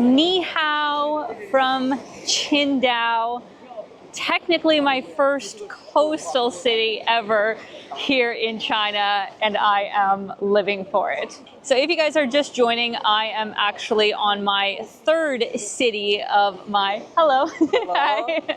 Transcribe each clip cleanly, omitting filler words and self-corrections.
Ni hao from Qingdao. Technically my first coastal city ever here in China, and I am living for it. So if you guys are just joining, I am actually on my third city of my, hello. Hi.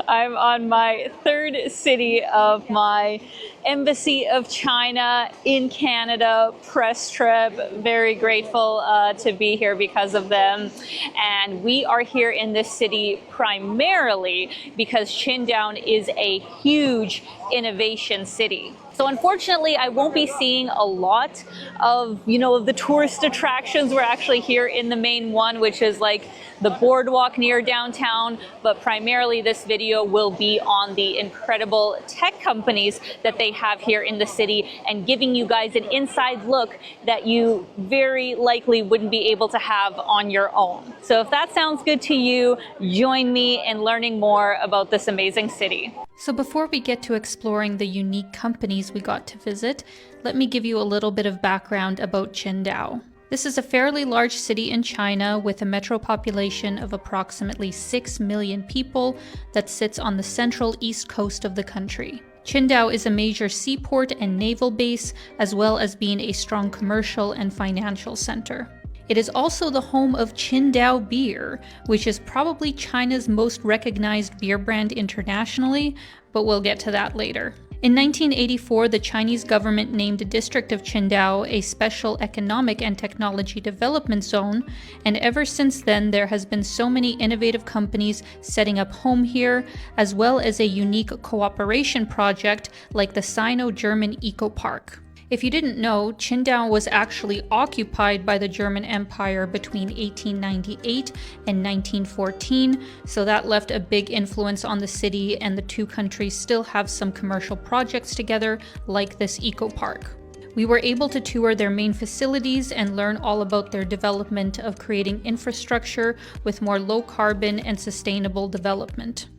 I'm on my third city of my Embassy of China in Canada press trip. Very grateful to be here because of them. And we are here in this city primarily because Qingdao is a huge innovation city. So unfortunately, I won't be seeing a lot of, the tourist attractions. We're actually here in the main one, which is like the boardwalk near downtown, but primarily this video will be on the incredible tech companies that they have here in the city and giving you guys an inside look that you very likely wouldn't be able to have on your own. So if that sounds good to you, join me in learning more about this amazing city. So before we get to exploring the unique companies we got to visit, let me give you a little bit of background about Qingdao. This is a fairly large city in China with a metro population of approximately 6 million people that sits on the central east coast of the country. Qingdao is a major seaport and naval base, as well as being a strong commercial and financial center. It is also the home of Qingdao beer, which is probably China's most recognized beer brand internationally, but we'll get to that later. In 1984, the Chinese government named a district of Qingdao a special economic and technology development zone, and ever since then there has been so many innovative companies setting up home here, as well as a unique cooperation project like the Sino-German Eco Park. If you didn't know, Qingdao was actually occupied by the German Empire between 1898 and 1914, so that left a big influence on the city, and the two countries still have some commercial projects together, like this eco park. We were able to tour their main facilities and learn all about their development of creating infrastructure with more low carbon and sustainable development.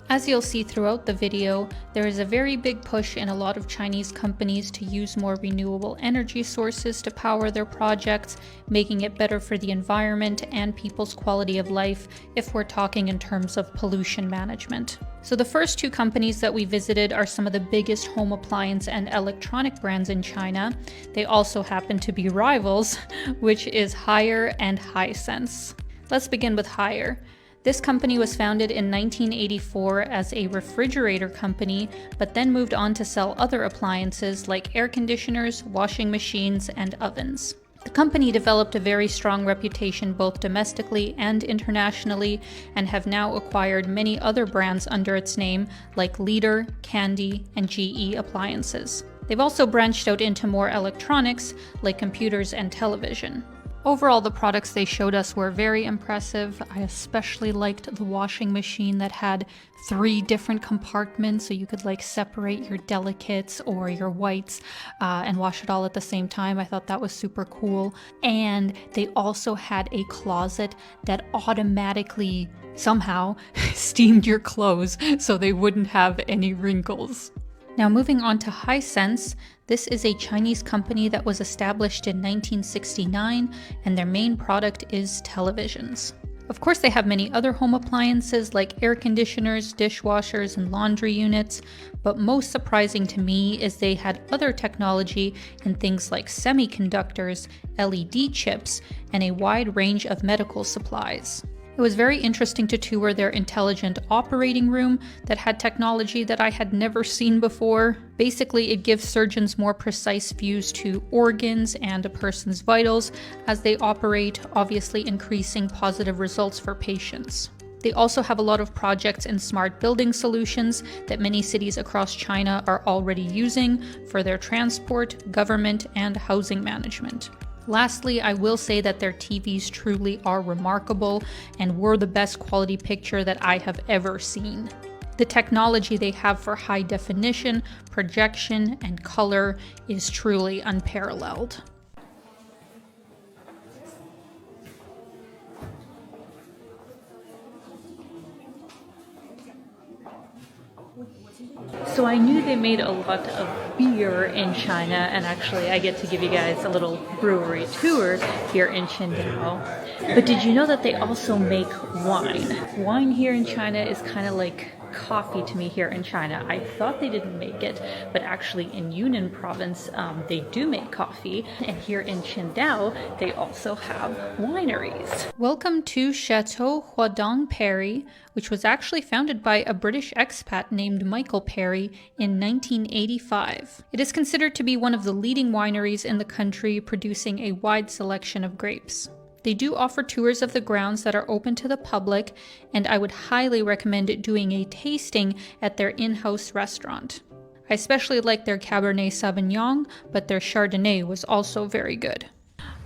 As you'll see throughout the video, there is a very big push in a lot of Chinese companies to use more renewable energy sources to power their projects, making it better for the environment and people's quality of life if we're talking in terms of pollution management. So the first two companies that we visited are some of the biggest home appliance and electronic brands in China. They also happen to be rivals, which is Haier and Hisense. Let's begin with Haier. This company was founded in 1984 as a refrigerator company, but then moved on to sell other appliances like air conditioners, washing machines, and ovens. The company developed a very strong reputation both domestically and internationally, and have now acquired many other brands under its name like Leader, Candy, and GE appliances. They've also branched out into more electronics like computers and television. Overall, the products they showed us were very impressive. I especially liked the washing machine that had 3 different compartments, so you could separate your delicates or your whites and wash it all at the same time. I thought that was super cool. And they also had a closet that automatically somehow steamed your clothes so they wouldn't have any wrinkles. Now moving on to Hisense, this is a Chinese company that was established in 1969, and their main product is televisions. Of course, they have many other home appliances like air conditioners, dishwashers, and laundry units, but most surprising to me is they had other technology in things like semiconductors, LED chips, and a wide range of medical supplies. It was very interesting to tour their intelligent operating room that had technology that I had never seen before. Basically, it gives surgeons more precise views to organs and a person's vitals as they operate, obviously increasing positive results for patients. They also have a lot of projects in smart building solutions that many cities across China are already using for their transport, government, and housing management. Lastly, I will say that their TVs truly are remarkable and were the best quality picture that I have ever seen. The technology they have for high definition, projection, and color is truly unparalleled. So I knew they made a lot of beer in China, and actually I get to give you guys a little brewery tour here in Qingdao. But did you know that they also make wine? Wine here in China is kind of like coffee to me here in China. I thought they didn't make it, but actually in Yunnan province, they do make coffee. And here in Qingdao, they also have wineries. Welcome to Chateau Huadong Perry, which was actually founded by a British expat named Michael Perry in 1985. It is considered to be one of the leading wineries in the country, producing a wide selection of grapes. They do offer tours of the grounds that are open to the public, and I would highly recommend doing a tasting at their in-house restaurant. I especially like their Cabernet Sauvignon, but their Chardonnay was also very good.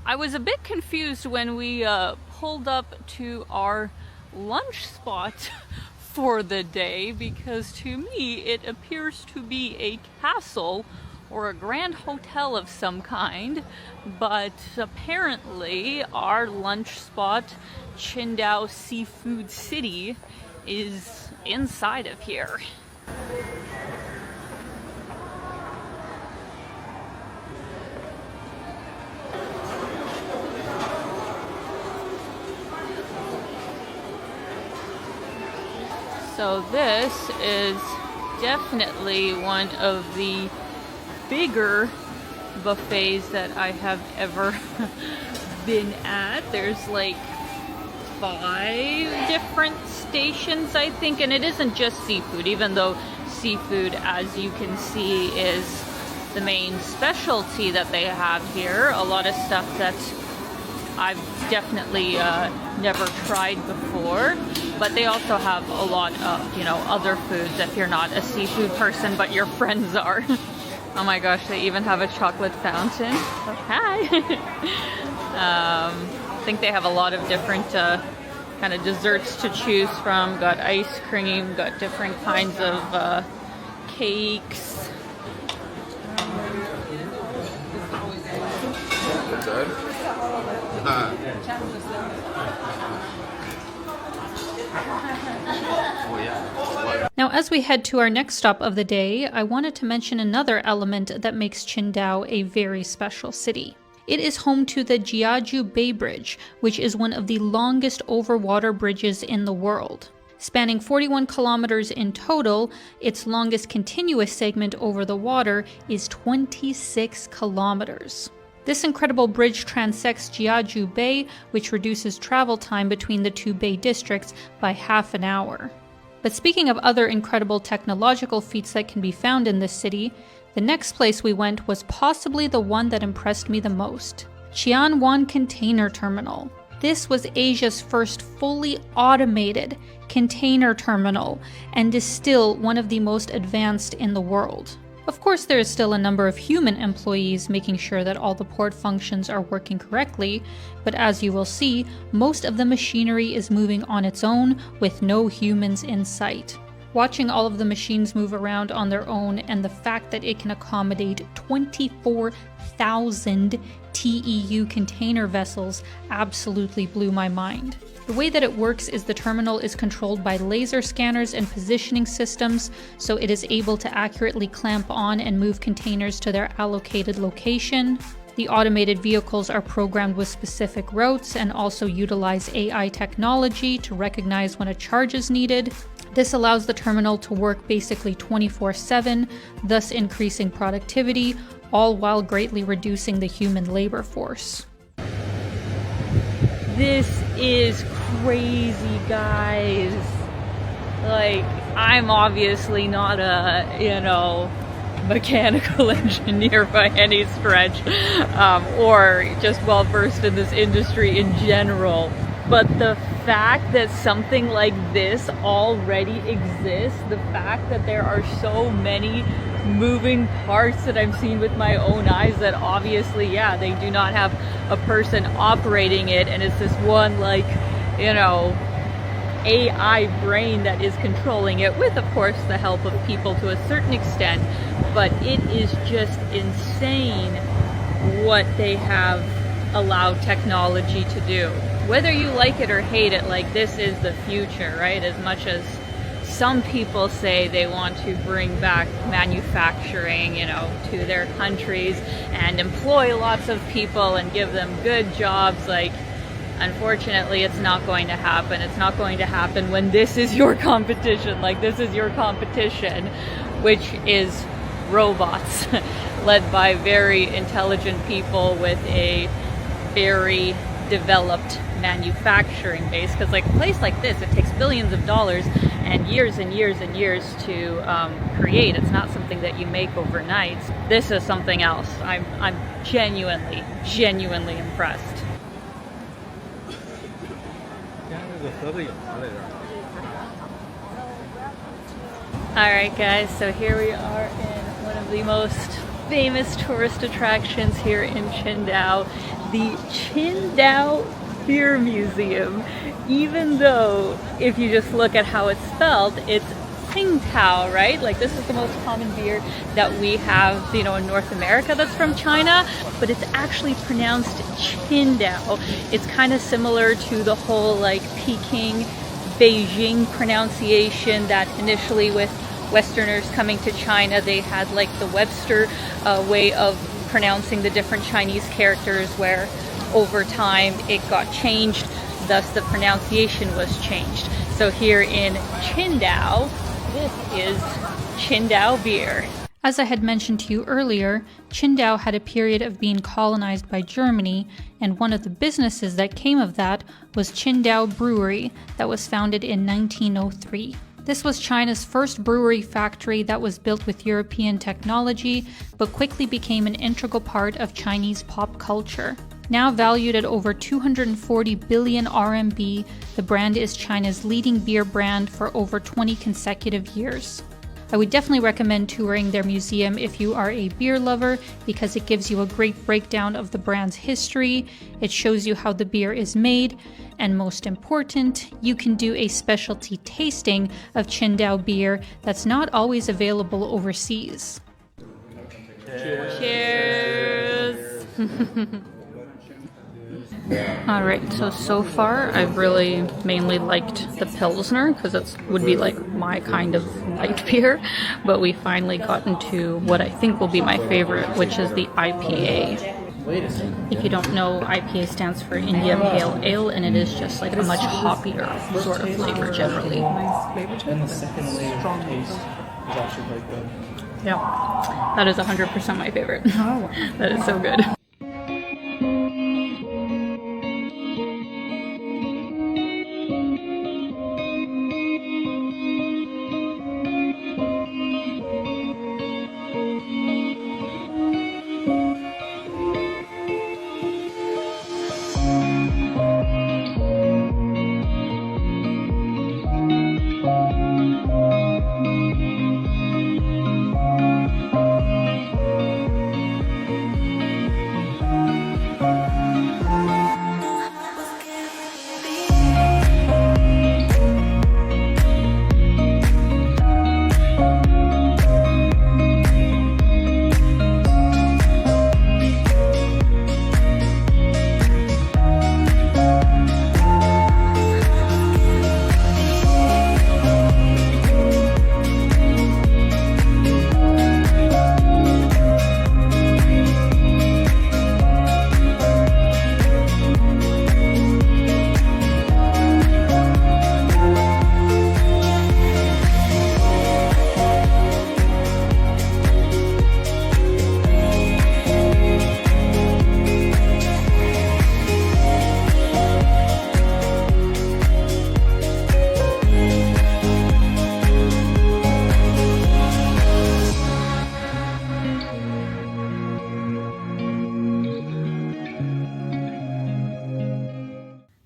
I was a bit confused when we pulled up to our lunch spot for the day, because to me it appears to be a castle or a grand hotel of some kind, but apparently our lunch spot, Qingdao Seafood City, is inside of here. So this is definitely one of the bigger buffets that I have ever been at. There's like 5 different stations, I think, and it isn't just seafood, even though seafood, as you can see, is the main specialty that they have here. A lot of stuff that I've definitely never tried before, but they also have a lot of, other foods if you're not a seafood person, but your friends are. Oh my gosh, they even have a chocolate fountain. Oh, hi! I think they have a lot of different kind of desserts to choose from. Got ice cream, got different kinds of cakes. Now, as we head to our next stop of the day, I wanted to mention another element that makes Qingdao a very special city. It is home to the Jiaju Bay Bridge, which is one of the longest overwater bridges in the world. Spanning 41 kilometers in total, its longest continuous segment over the water is 26 kilometers. This incredible bridge transects Jiaju Bay, which reduces travel time between the two bay districts by half an hour. But speaking of other incredible technological feats that can be found in this city, the next place we went was possibly the one that impressed me the most: Qianwan Container Terminal. This was Asia's first fully automated container terminal and is still one of the most advanced in the world. Of course, there is still a number of human employees making sure that all the port functions are working correctly, but as you will see, most of the machinery is moving on its own with no humans in sight. Watching all of the machines move around on their own and the fact that it can accommodate 24,000 TEU container vessels absolutely blew my mind. The way that it works is the terminal is controlled by laser scanners and positioning systems, so it is able to accurately clamp on and move containers to their allocated location. The automated vehicles are programmed with specific routes and also utilize AI technology to recognize when a charge is needed. This allows the terminal to work basically 24/7, thus increasing productivity, all while greatly reducing the human labor force. This is crazy, guys. Like, I'm obviously not a, mechanical engineer by any stretch, or just well versed in this industry in general. But the fact that something like this already exists, the fact that there are so many moving parts that I've seen with my own eyes, that obviously, they do not have a person operating it, and it's this one, AI brain that is controlling it, with, of course, the help of people to a certain extent. But it is just insane what they have allowed technology to do. Whether you like it or hate it, this is the future, right? As much as some people say they want to bring back manufacturing, you know, to their countries and employ lots of people and give them good jobs. Like, unfortunately, it's not going to happen. It's not going to happen when this is your competition. Like, this is your competition, which is robots led by very intelligent people with a very developed manufacturing base. Because like a place like this, it takes billions of dollars and years and years and years to create. It's not something that you make overnight. This is something else. I'm genuinely impressed. Alright guys, so here we are in one of the most famous tourist attractions here in Qingdao, the Qingdao Beer Museum. Even though, if you just look at how it's spelled, it's Tsingtao, right? Like, this is the most common beer that we have, you know, in North America that's from China, but it's actually pronounced Qingdao. It's kind of similar to the whole like Peking, Beijing pronunciation that initially with Westerners coming to China, they had like the Webster way of pronouncing the different Chinese characters, where over time it got changed, thus the pronunciation was changed. So here in Qingdao, this is Qingdao beer. As I had mentioned to you earlier, Qingdao had a period of being colonized by Germany, and one of the businesses that came of that was Qingdao Brewery, that was founded in 1903. This was China's first brewery factory that was built with European technology, but quickly became an integral part of Chinese pop culture. Now valued at over 240 billion RMB, the brand is China's leading beer brand for over 20 consecutive years. I would definitely recommend touring their museum if you are a beer lover, because it gives you a great breakdown of the brand's history, it shows you how the beer is made, and most important, you can do a specialty tasting of Qingdao beer that's not always available overseas. Cheers! Alright, so far I've really mainly liked the Pilsner, because it would be like my kind of light beer, but we finally got into what I think will be my favorite, which is the IPA. If you don't know, IPA stands for India Pale Ale, and it is just like a much hoppier sort of flavor generally. And the second layer of taste is actually quite good. Yeah, that is 100% my favorite. Oh. That is so good.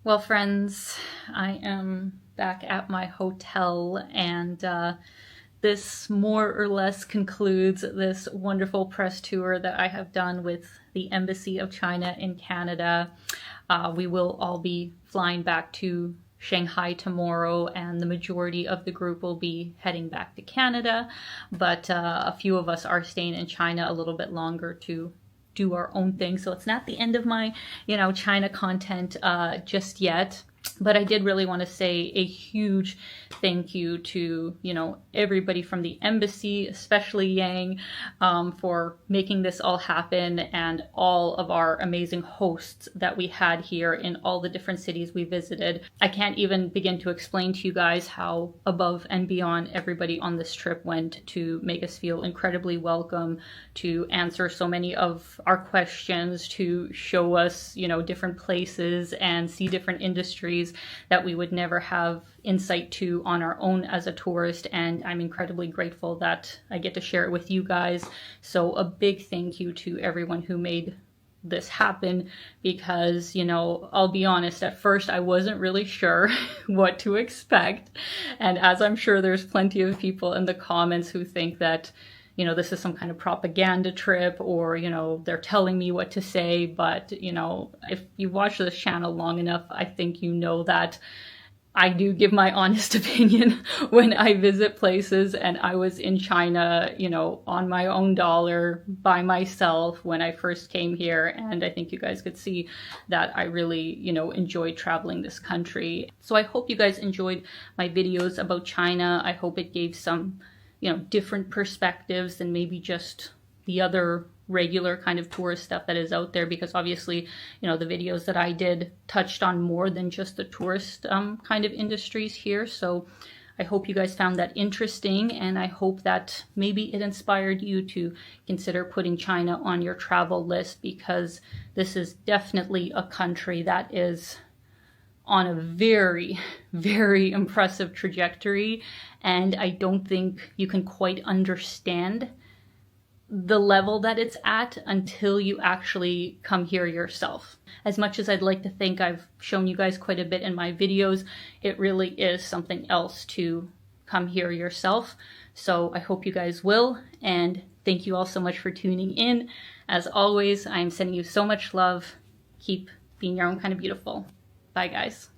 Well, friends, I am back at my hotel, and this more or less concludes this wonderful press tour that I have done with the Embassy of China in Canada. We will all be flying back to Shanghai tomorrow, and the majority of the group will be heading back to Canada, but a few of us are staying in China a little bit longer to do our own thing. So it's not the end of my, China content just yet. But I did really want to say a huge thank you to, you know, everybody from the embassy, especially Yang, for making this all happen, and all of our amazing hosts that we had here in all the different cities we visited. I can't even begin to explain to you guys how above and beyond everybody on this trip went to make us feel incredibly welcome, to answer so many of our questions, to show us, you know, different places and see different industries that we would never have insight to on our own as a tourist. And I'm incredibly grateful that I get to share it with you guys. So a big thank you to everyone who made this happen, because, you know, I'll be honest, at first I wasn't really sure what to expect. And as I'm sure there's plenty of people in the comments who think that, you know, this is some kind of propaganda trip, or, you know, they're telling me what to say. But, you know, if you watch this channel long enough, I think you know that I do give my honest opinion when I visit places. And I was in China, you know, on my own dollar by myself when I first came here. And I think you guys could see that I really, you know, enjoyed traveling this country. So I hope you guys enjoyed my videos about China. I hope it gave some, you know, different perspectives than maybe just the other regular kind of tourist stuff that is out there, because obviously, you know, the videos that I did touched on more than just the tourist kind of industries here. So I hope you guys found that interesting, and I hope that maybe it inspired you to consider putting China on your travel list, because this is definitely a country that is on a very, very impressive trajectory. And I don't think you can quite understand the level that it's at until you actually come here yourself. As much as I'd like to think I've shown you guys quite a bit in my videos, it really is something else to come here yourself. So I hope you guys will, and thank you all so much for tuning in. As always, I'm sending you so much love. Keep being your own kind of beautiful. Bye, guys.